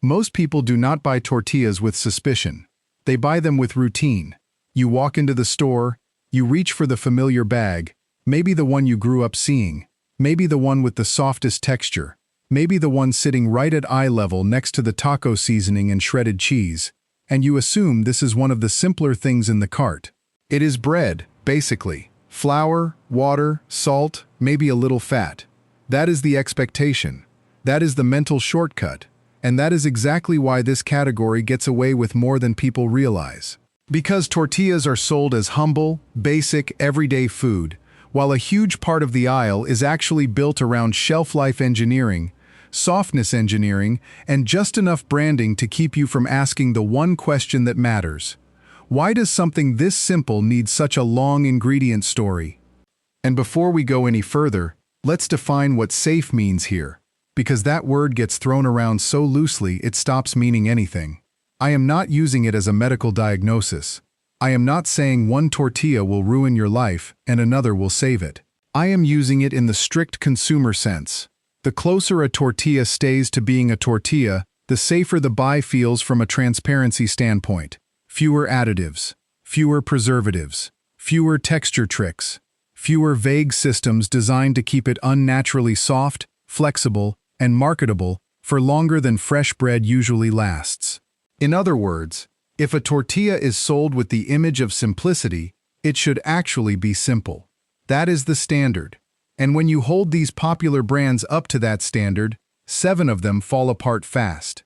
Most people do not buy tortillas with suspicion. They buy them with routine. You walk into the store, you reach for the familiar bag, maybe the one you grew up seeing, maybe the one with the softest texture, maybe the one sitting right at eye level next to the taco seasoning and shredded cheese, and you assume this is one of the simpler things in the cart. It is bread, basically. Flour, water, salt, maybe a little fat. That is the expectation. That is the mental shortcut. And that is exactly why this category gets away with more than people realize. Because tortillas are sold as humble, basic, everyday food, while a huge part of the aisle is actually built around shelf-life engineering, softness engineering, and just enough branding to keep you from asking the one question that matters. Why does something this simple need such a long ingredient story? And before we go any further, let's define what safe means here, because that word gets thrown around so loosely it stops meaning anything. I am not using it as a medical diagnosis. I am not saying one tortilla will ruin your life and another will save it. I am using it in the strict consumer sense. The closer a tortilla stays to being a tortilla, the safer the buy feels from a transparency standpoint. Fewer additives, fewer preservatives, fewer texture tricks, fewer vague systems designed to keep it unnaturally soft, flexible, and marketable for longer than fresh bread usually lasts. In other words, if a tortilla is sold with the image of simplicity, it should actually be simple. That is the standard. And when you hold these popular brands up to that standard, 7 of them fall apart fast.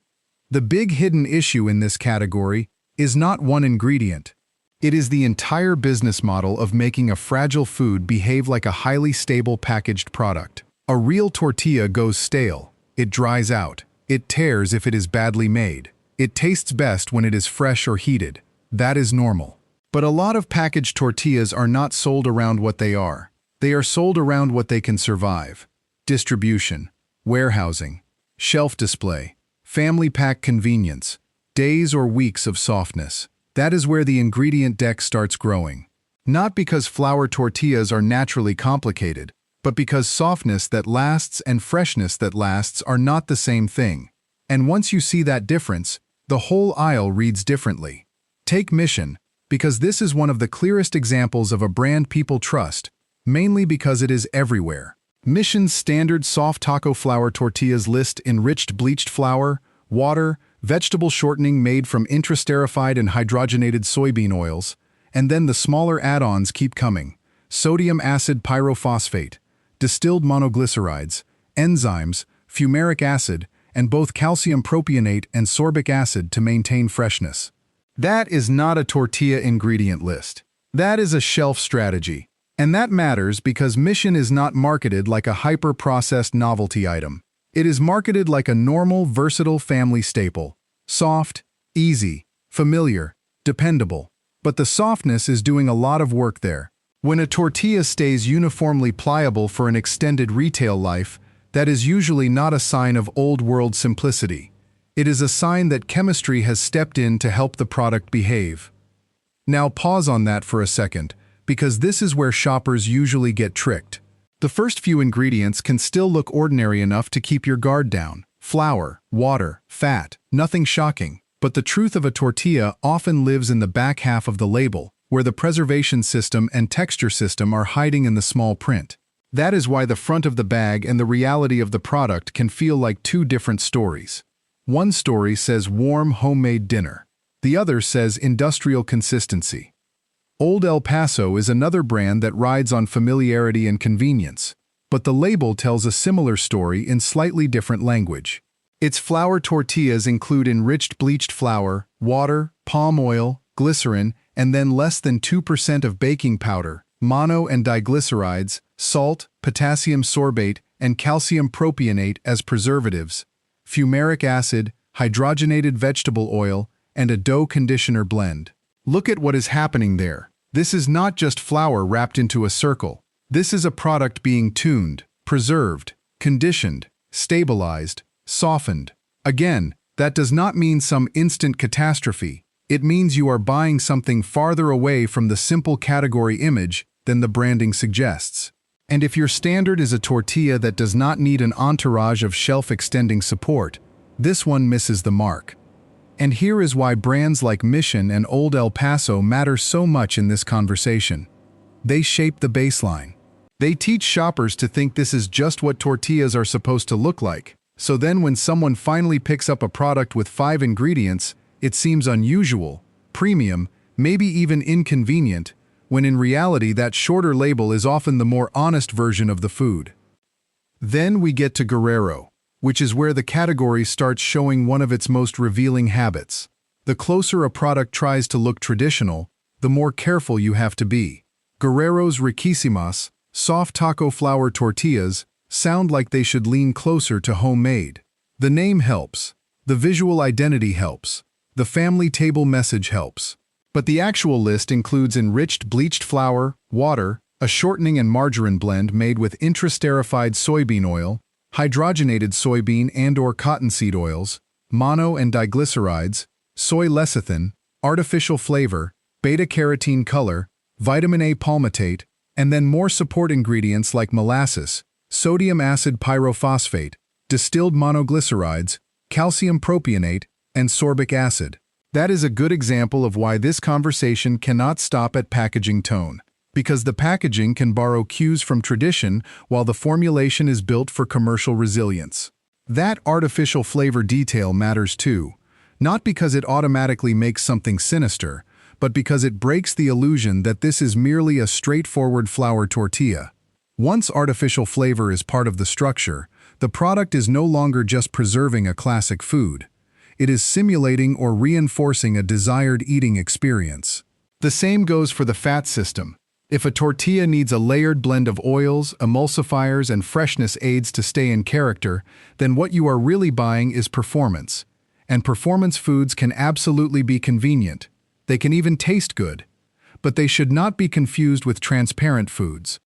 The big hidden issue in this category is not one ingredient. It is the entire business model of making a fragile food behave like a highly stable packaged product. A real tortilla goes stale. It dries out. It tears if it is badly made. It tastes best when it is fresh or heated. That is normal. But a lot of packaged tortillas are not sold around what they are. They are sold around what they can survive. Distribution, warehousing, shelf display, family pack convenience, days or weeks of softness. That is where the ingredient deck starts growing. Not because flour tortillas are naturally complicated, but because softness that lasts and freshness that lasts are not the same thing. And once you see that difference, the whole aisle reads differently. Take Mission, because this is one of the clearest examples of a brand people trust, mainly because it is everywhere. Mission's standard soft taco flour tortillas list enriched bleached flour, water, vegetable shortening made from intraesterified and hydrogenated soybean oils, and then the smaller add-ons keep coming. Sodium acid pyrophosphate, distilled monoglycerides, enzymes, fumaric acid, and both calcium propionate and sorbic acid to maintain freshness. That is not a tortilla ingredient list. That is a shelf strategy. And that matters because Mission is not marketed like a hyper-processed novelty item. It is marketed like a normal, versatile family staple. Soft, easy, familiar, dependable. But the softness is doing a lot of work there. When a tortilla stays uniformly pliable for an extended retail life, that is usually not a sign of old-world simplicity. It is a sign that chemistry has stepped in to help the product behave. Now pause on that for a second, because this is where shoppers usually get tricked. The first few ingredients can still look ordinary enough to keep your guard down. Flour, water, fat, nothing shocking. But the truth of a tortilla often lives in the back half of the label, where the preservation system and texture system are hiding in the small print. That is why the front of the bag and the reality of the product can feel like two different stories. One story says warm homemade dinner. The other says industrial consistency. Old El Paso is another brand that rides on familiarity and convenience, but the label tells a similar story in slightly different language. Its flour tortillas include enriched bleached flour, water, palm oil, glycerin, and then less than 2% of baking powder, mono and diglycerides, salt, potassium sorbate, and calcium propionate as preservatives, fumaric acid, hydrogenated vegetable oil, and a dough conditioner blend. Look at what is happening there. This is not just flour wrapped into a circle. This is a product being tuned, preserved, conditioned, stabilized, softened. Again, that does not mean some instant catastrophe. It means you are buying something farther away from the simple category image than the branding suggests. And if your standard is a tortilla that does not need an entourage of shelf-extending support, This one misses the mark. And here is why brands like Mission and Old El Paso matter so much in this conversation. They shape the baseline. They teach shoppers to think this is just what tortillas are supposed to look like. So then when someone finally picks up a product with 5 ingredients, it seems unusual, premium, maybe even inconvenient, when in reality that shorter label is often the more honest version of the food. Then we get to Guerrero, which is where the category starts showing one of its most revealing habits. The closer a product tries to look traditional, the more careful you have to be. Guerrero's riquísimas, soft taco flour tortillas, sound like they should lean closer to homemade. The name helps. The visual identity helps. The family table message helps. But the actual list includes enriched bleached flour, water, a shortening and margarine blend made with intra-esterified soybean oil, hydrogenated soybean and/or cottonseed oils, mono and diglycerides, soy lecithin, artificial flavor, beta-carotene color, vitamin A palmitate, and then more support ingredients like molasses, sodium acid pyrophosphate, distilled monoglycerides, calcium propionate, and sorbic acid. That is a good example of why this conversation cannot stop at packaging tone, because the packaging can borrow cues from tradition while the formulation is built for commercial resilience. That artificial flavor detail matters too, not because it automatically makes something sinister, but because it breaks the illusion that this is merely a straightforward flour tortilla. Once artificial flavor is part of the structure, the product is no longer just preserving a classic food. It is simulating or reinforcing a desired eating experience. The same goes for the fat system. If a tortilla needs a layered blend of oils, emulsifiers, and freshness aids to stay in character, then what you are really buying is performance. And performance foods can absolutely be convenient. They can even taste good. But they should not be confused with transparent foods.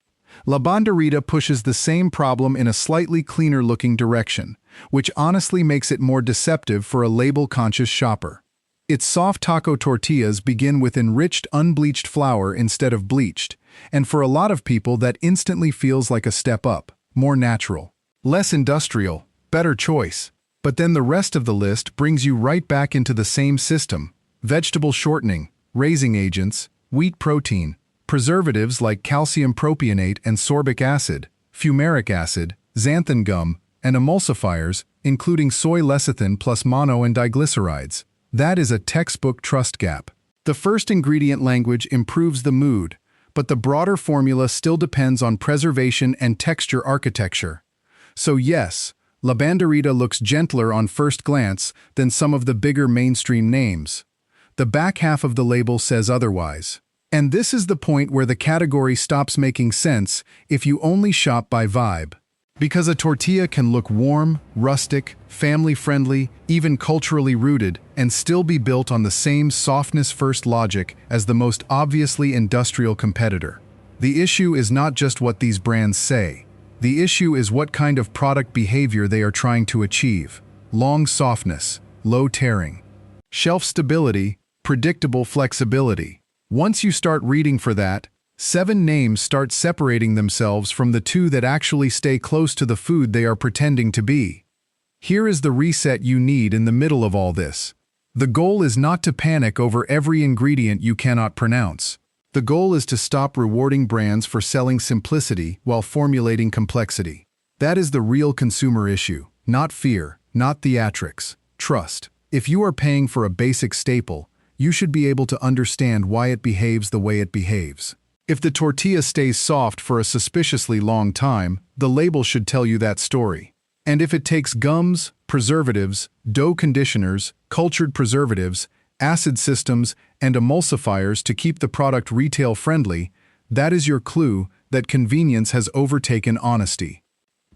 La Banderita pushes the same problem in a slightly cleaner-looking direction, which honestly makes it more deceptive for a label-conscious shopper. Its soft taco tortillas begin with enriched unbleached flour instead of bleached, and for a lot of people that instantly feels like a step up, more natural, less industrial, better choice. But then the rest of the list brings you right back into the same system: vegetable shortening, raising agents, wheat protein, preservatives like calcium propionate and sorbic acid, fumaric acid, xanthan gum, and emulsifiers, including soy lecithin plus mono and diglycerides. That is a textbook trust gap. The first ingredient language improves the mood, but the broader formula still depends on preservation and texture architecture. So yes, La Banderita looks gentler on first glance than some of the bigger mainstream names. The back half of the label says otherwise. And this is the point where the category stops making sense if you only shop by vibe. Because a tortilla can look warm, rustic, family-friendly, even culturally rooted, and still be built on the same softness-first logic as the most obviously industrial competitor. The issue is not just what these brands say. The issue is what kind of product behavior they are trying to achieve. Long softness, low tearing, shelf stability, predictable flexibility. Once you start reading for that, 7 names start separating themselves from the 2 that actually stay close to the food they are pretending to be. Here is the reset you need in the middle of all this. The goal is not to panic over every ingredient you cannot pronounce. The goal is to stop rewarding brands for selling simplicity while formulating complexity. That is the real consumer issue, not fear, not theatrics, trust. If you are paying for a basic staple, you should be able to understand why it behaves the way it behaves. If the tortilla stays soft for a suspiciously long time, the label should tell you that story. And if it takes gums, preservatives, dough conditioners, cultured preservatives, acid systems, and emulsifiers to keep the product retail-friendly, that is your clue that convenience has overtaken honesty.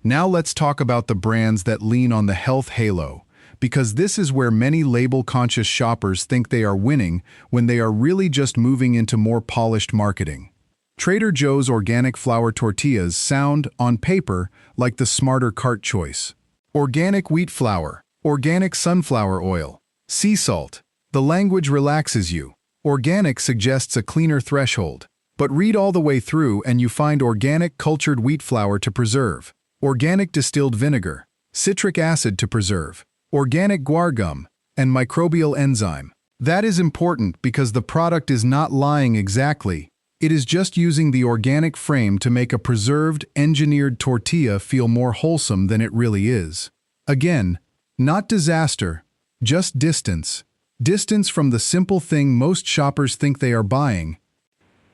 Now let's talk about the brands that lean on the health halo, because this is where many label-conscious shoppers think they are winning when they are really just moving into more polished marketing. Trader Joe's organic flour tortillas sound, on paper, like the smarter cart choice. Organic wheat flour, organic sunflower oil, sea salt. The language relaxes you. Organic suggests a cleaner threshold. But read all the way through and you find organic cultured wheat flour to preserve, organic distilled vinegar, citric acid to preserve, organic guar gum, and microbial enzyme. That is important because the product is not lying exactly. It is just using the organic frame to make a preserved, engineered tortilla feel more wholesome than it really is. Again, not disaster, just distance. Distance from the simple thing most shoppers think they are buying.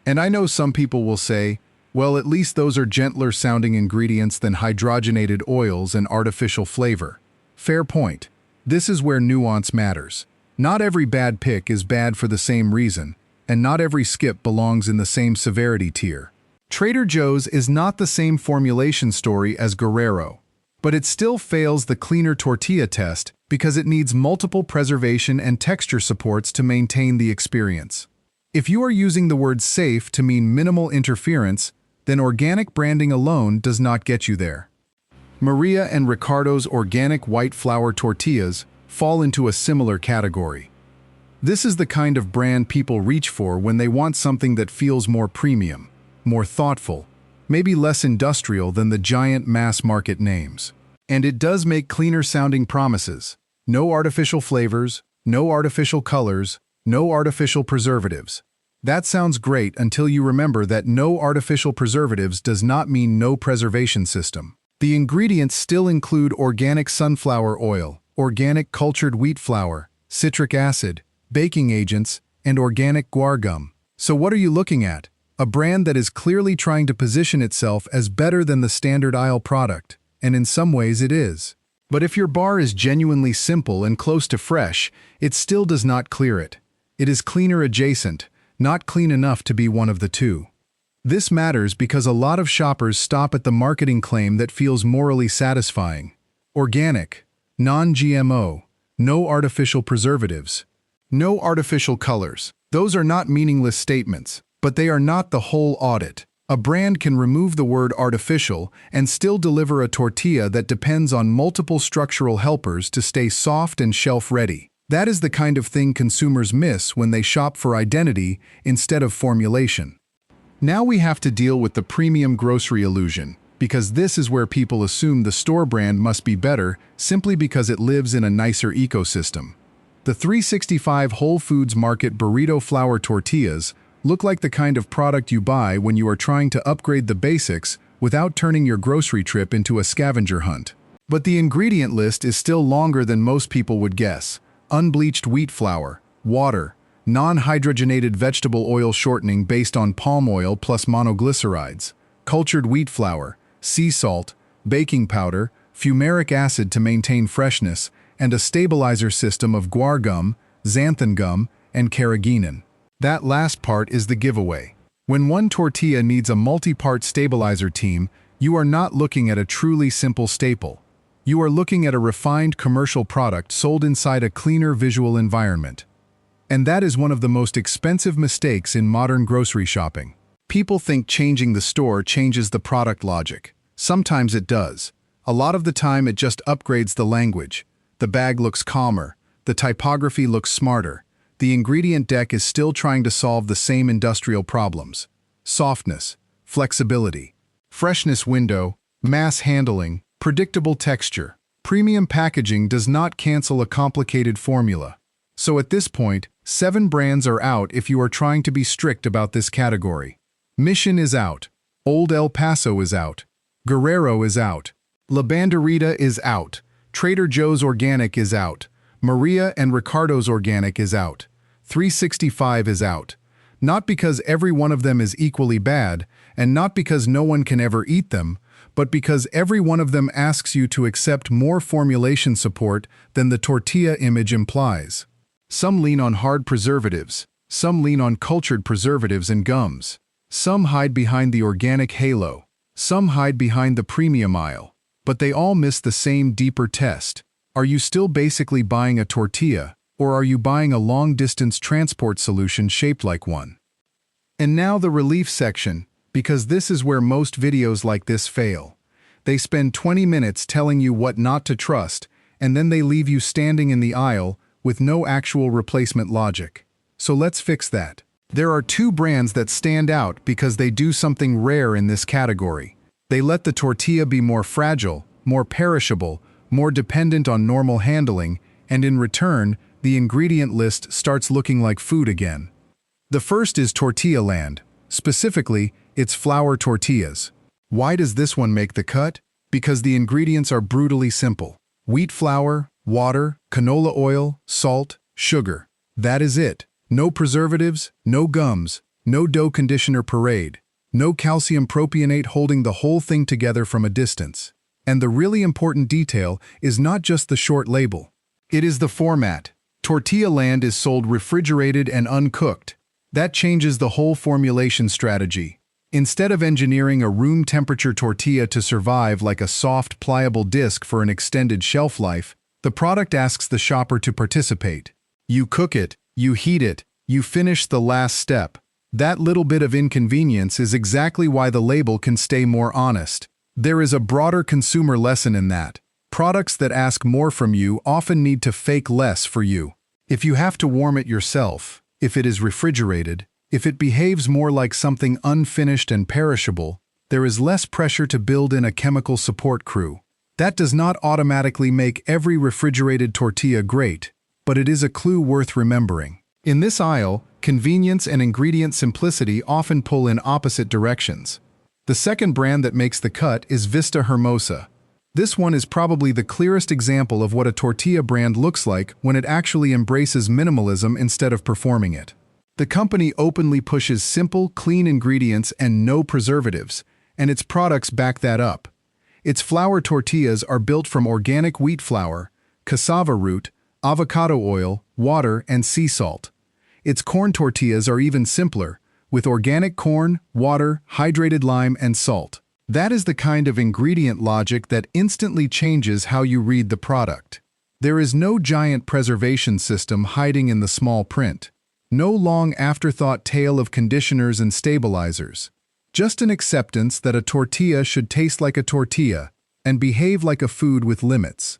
And I know some people will say, well, at least those are gentler sounding ingredients than hydrogenated oils and artificial flavor. Fair point. This is where nuance matters. Not every bad pick is bad for the same reason, and not every skip belongs in the same severity tier. Trader Joe's is not the same formulation story as Guerrero, but it still fails the cleaner tortilla test because it needs multiple preservation and texture supports to maintain the experience. If you are using the word safe to mean minimal interference, then organic branding alone does not get you there. Maria and Ricardo's organic white flour tortillas fall into a similar category. This is the kind of brand people reach for when they want something that feels more premium, more thoughtful, maybe less industrial than the giant mass-market names. And it does make cleaner-sounding promises. No artificial flavors, no artificial colors, no artificial preservatives. That sounds great until you remember that no artificial preservatives does not mean no preservation system. The ingredients still include organic sunflower oil, organic cultured wheat flour, citric acid, baking agents, and organic guar gum. So what are you looking at? A brand that is clearly trying to position itself as better than the standard aisle product, and in some ways it is. But if your bar is genuinely simple and close to fresh, it still does not clear it. It is cleaner adjacent, not clean enough to be one of the two. This matters because a lot of shoppers stop at the marketing claim that feels morally satisfying. Organic, non-GMO, no artificial preservatives, no artificial colors. Those are not meaningless statements, but they are not the whole audit. A brand can remove the word artificial and still deliver a tortilla that depends on multiple structural helpers to stay soft and shelf-ready. That is the kind of thing consumers miss when they shop for identity instead of formulation. Now we have to deal with the premium grocery illusion, because this is where people assume the store brand must be better simply because it lives in a nicer ecosystem. The 365 Whole Foods Market burrito flour tortillas look like the kind of product you buy when you are trying to upgrade the basics without turning your grocery trip into a scavenger hunt. But the ingredient list is still longer than most people would guess. Unbleached wheat flour, water, non-hydrogenated vegetable oil shortening based on palm oil plus monoglycerides, cultured wheat flour, sea salt, baking powder, fumaric acid to maintain freshness, and a stabilizer system of guar gum, xanthan gum, and carrageenan. That last part is the giveaway. When one tortilla needs a multi-part stabilizer team, you are not looking at a truly simple staple. You are looking at a refined commercial product sold inside a cleaner visual environment. And that is one of the most expensive mistakes in modern grocery shopping. People think changing the store changes the product logic. Sometimes it does. A lot of the time it just upgrades the language. The bag looks calmer. The typography looks smarter. The ingredient deck is still trying to solve the same industrial problems. Softness, flexibility, freshness window, mass handling, predictable texture. Premium packaging does not cancel a complicated formula. So at this point, 7 brands are out if you are trying to be strict about this category. Mission is out. Old El Paso is out. Guerrero is out. La Banderita is out. Trader Joe's Organic is out. Maria and Ricardo's Organic is out. 365 is out. Not because every one of them is equally bad, and not because no one can ever eat them, but because every one of them asks you to accept more formulation support than the tortilla image implies. Some lean on hard preservatives, some lean on cultured preservatives and gums. Some hide behind the organic halo, some hide behind the premium aisle, but they all miss the same deeper test. Are you still basically buying a tortilla, or are you buying a long-distance transport solution shaped like one? And now the relief section, because this is where most videos like this fail. They spend 20 minutes telling you what not to trust, and then they leave you standing in the aisle with no actual replacement logic. So let's fix that. There are 2 brands that stand out because they do something rare in this category. They let the tortilla be more fragile, more perishable, more dependent on normal handling, and in return, the ingredient list starts looking like food again. The first is Tortilla Land. Specifically, it's flour tortillas. Why does this one make the cut? Because the ingredients are brutally simple. Wheat flour, water, canola oil, salt, sugar. That is it. No preservatives, no gums, no dough conditioner parade, no calcium propionate holding the whole thing together from a distance. And the really important detail is not just the short label. It is the format. Tortilla Land is sold refrigerated and uncooked. That changes the whole formulation strategy. Instead of engineering a room temperature tortilla to survive like a soft, pliable disc for an extended shelf life, the product asks the shopper to participate. You cook it, you heat it, you finish the last step. That little bit of inconvenience is exactly why the label can stay more honest. There is a broader consumer lesson in that. Products that ask more from you often need to fake less for you. If you have to warm it yourself, if it is refrigerated, if it behaves more like something unfinished and perishable, there is less pressure to build in a chemical support crew. That does not automatically make every refrigerated tortilla great, but it is a clue worth remembering. In this aisle, convenience and ingredient simplicity often pull in opposite directions. The second brand that makes the cut is Vista Hermosa. This one is probably the clearest example of what a tortilla brand looks like when it actually embraces minimalism instead of performing it. The company openly pushes simple, clean ingredients and no preservatives, and its products back that up. Its flour tortillas are built from organic wheat flour, cassava root, avocado oil, water, and sea salt. Its corn tortillas are even simpler, with organic corn, water, hydrated lime, and salt. That is the kind of ingredient logic that instantly changes how you read the product. There is no giant preservation system hiding in the small print. No long afterthought tale of conditioners and stabilizers. Just an acceptance that a tortilla should taste like a tortilla and behave like a food with limits.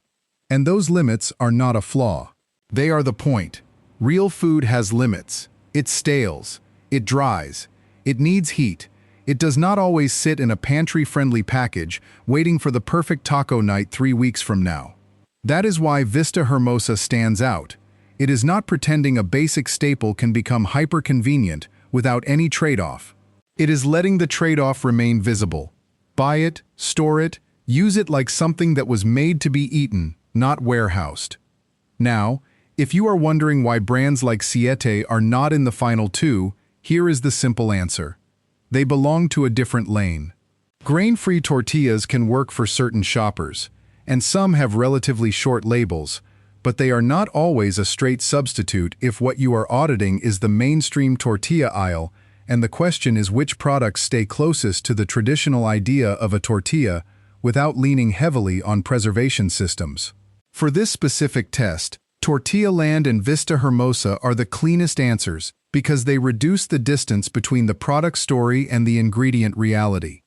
And those limits are not a flaw. They are the point. Real food has limits. It stales. It dries. It needs heat. It does not always sit in a pantry-friendly package waiting for the perfect taco night 3 weeks from now. That is why Vista Hermosa stands out. It is not pretending a basic staple can become hyper-convenient without any trade-off. It is letting the trade-off remain visible. Buy it, store it, use it like something that was made to be eaten, not warehoused. Now, if you are wondering why brands like Siete are not in the final two, here is the simple answer. They belong to a different lane. Grain-free tortillas can work for certain shoppers, and some have relatively short labels, but they are not always a straight substitute if what you are auditing is the mainstream tortilla aisle, and the question is which products stay closest to the traditional idea of a tortilla without leaning heavily on preservation systems. For this specific test, Tortilla Land and Vista Hermosa are the cleanest answers because they reduce the distance between the product story and the ingredient reality.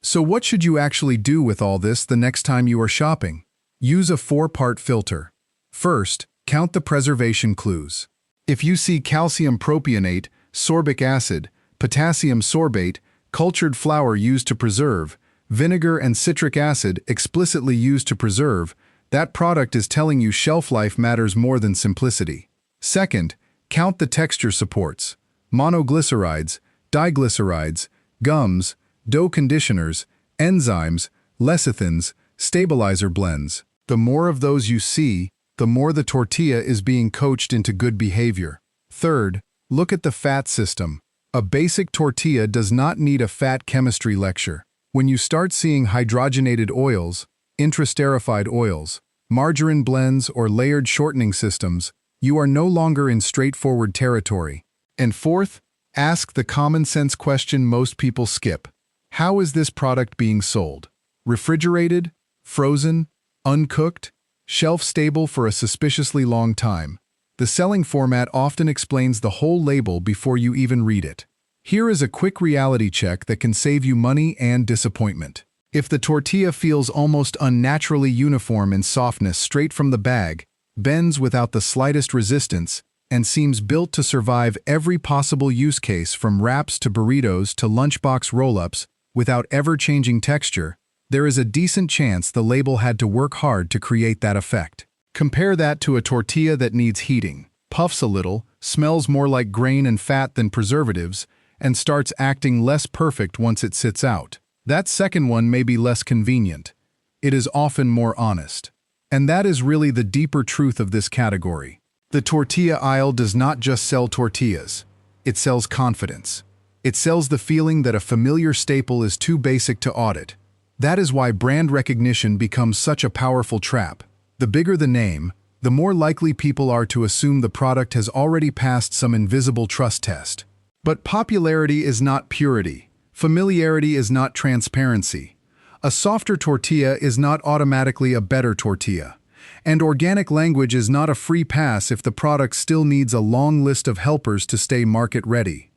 So what should you actually do with all this the next time you are shopping? Use a 4-part filter. First, count the preservation clues. If you see calcium propionate, sorbic acid, potassium sorbate, cultured flour used to preserve, vinegar and citric acid explicitly used to preserve, that product is telling you shelf life matters more than simplicity. Second, count the texture supports. Monoglycerides, diglycerides, gums, dough conditioners, enzymes, lecithins, stabilizer blends. The more of those you see, the more the tortilla is being coached into good behavior. Third, look at the fat system. A basic tortilla does not need a fat chemistry lecture. When you start seeing hydrogenated oils, intrasterified oils, margarine blends, or layered shortening systems, you are no longer in straightforward territory. And fourth, ask the common sense question most people skip. How is this product being sold? Refrigerated? Frozen? Uncooked? Shelf-stable for a suspiciously long time? The selling format often explains the whole label before you even read it. Here is a quick reality check that can save you money and disappointment. If the tortilla feels almost unnaturally uniform in softness straight from the bag, bends without the slightest resistance, and seems built to survive every possible use case from wraps to burritos to lunchbox roll-ups without ever changing texture, there is a decent chance the label had to work hard to create that effect. Compare that to a tortilla that needs heating, puffs a little, smells more like grain and fat than preservatives, and starts acting less perfect once it sits out. That second one may be less convenient. It is often more honest. And that is really the deeper truth of this category. The tortilla aisle does not just sell tortillas. It sells confidence. It sells the feeling that a familiar staple is too basic to audit. That is why brand recognition becomes such a powerful trap. The bigger the name, the more likely people are to assume the product has already passed some invisible trust test. But popularity is not purity. Familiarity is not transparency. A softer tortilla is not automatically a better tortilla. And organic language is not a free pass if the product still needs a long list of helpers to stay market-ready.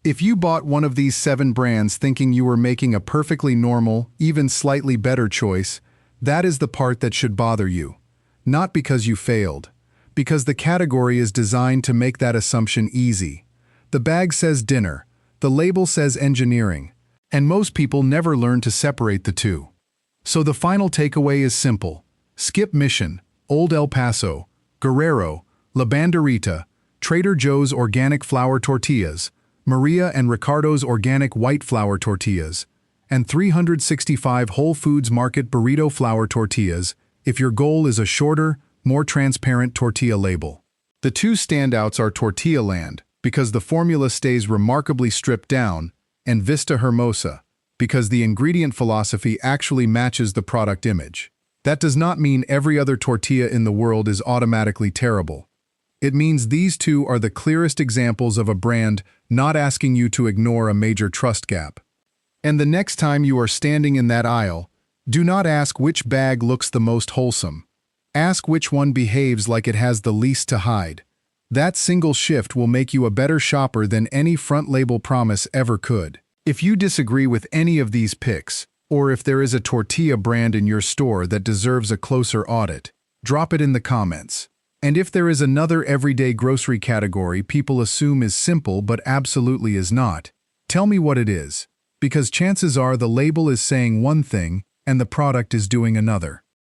If you bought one of these 7 brands thinking you were making a perfectly normal, even slightly better choice, that is the part that should bother you. Not because you failed, because the category is designed to make that assumption easy. The bag says dinner, the label says engineering, and most people never learn to separate the two. So the final takeaway is simple. Skip Mission, Old El Paso, Guerrero, La Banderita, Trader Joe's organic flour tortillas, Maria and Ricardo's organic white flour tortillas, and 365 Whole Foods Market burrito flour tortillas if your goal is a shorter, more transparent tortilla label. The two standouts are Tortilla Land, because the formula stays remarkably stripped down, and Vista Hermosa, because the ingredient philosophy actually matches the product image. That does not mean every other tortilla in the world is automatically terrible. It means these two are the clearest examples of a brand not asking you to ignore a major trust gap. And the next time you are standing in that aisle, do not ask which bag looks the most wholesome. Ask which one behaves like it has the least to hide. That single shift will make you a better shopper than any front label promise ever could. If you disagree with any of these picks, or if there is a tortilla brand in your store that deserves a closer audit, drop it in the comments. And if there is another everyday grocery category people assume is simple but absolutely is not, tell me what it is, because chances are the label is saying one thing and the product is doing another.